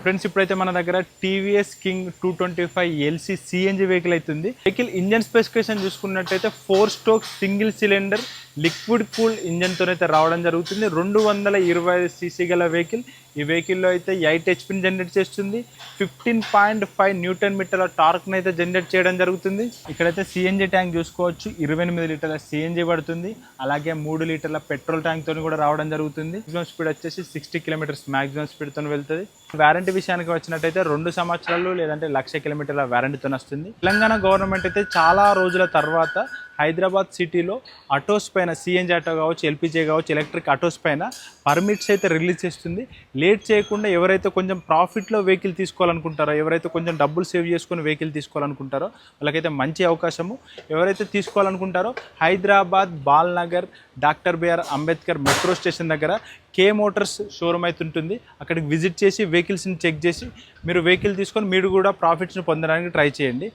Friends ఇప్పుడైతే మన దగ్గర TVS king 225 LC CNG vehicle అవుతుంది. వెహికల్ ఇంజన్ స్పెసిఫికేషన్ చూసుకున్నట్టయితే 4 stroke single cylinder liquid cool ఇంజన్తో అయితే రావడం జరుగుతుంది. 225 సీసీ గల వెహికల్. ఈ వెహికల్లో అయితే 8 హెచ్పిని జనరేట్ చేస్తుంది. 15.5 న్యూటన్ మీటర్ల టార్క్ని అయితే జనరేట్ చేయడం జరుగుతుంది. ఇక్కడైతే సిఎన్జి ట్యాంక్ చూసుకోవచ్చు, 28 లీటర్ల సిఎన్జి పడుతుంది. అలాగే 3 లీటర్ల పెట్రోల్ ట్యాంక్తో కూడా రావడం జరుగుతుంది. మ్యాక్సిమం స్పీడ్ వచ్చేసి 60 కిలోమీటర్స్ మ్యాక్సిమం స్పీడ్తో వెళ్తుంది. వారంటీ విషయానికి వచ్చినట్టయితే 2 సంవత్సరాలు లేదంటే 1,00,000 కిలోమీటర్ల వారంటీతో వస్తుంది. తెలంగాణ గవర్నమెంట్ అయితే చాలా రోజుల తర్వాత హైదరాబాద్ సిటీలో ఆటోస్ పైన సిఎన్జి ఆటో కావచ్చు, ఎల్పిజి కావచ్చు, ఎలక్ట్రిక్ ఆటోస్ పైన పర్మిట్స్ అయితే రిలీజ్ చేస్తుంది. లేట్ చేయకుండా ఎవరైతే కొంచెం ప్రాఫిట్లో వెహికల్ తీసుకోవాలనుకుంటారో, ఎవరైతే కొంచెం డబ్బులు సేవ్ చేసుకుని వెహికల్ తీసుకోవాలనుకుంటారో వాళ్ళకైతే మంచి అవకాశము. ఎవరైతే తీసుకోవాలనుకుంటారో Hyderabad Balanagar doctor BR Ambedkar metro station దగ్గర కే మోటార్స్ షోరూమ్ అయితే ఉంటుంది. అక్కడికి విజిట్ చేసి వెహికల్స్ని చెక్ చేసి మీరు వెహికల్ తీసుకొని మీరు కూడా ప్రాఫిట్స్ని పొందడానికి ట్రై చేయండి.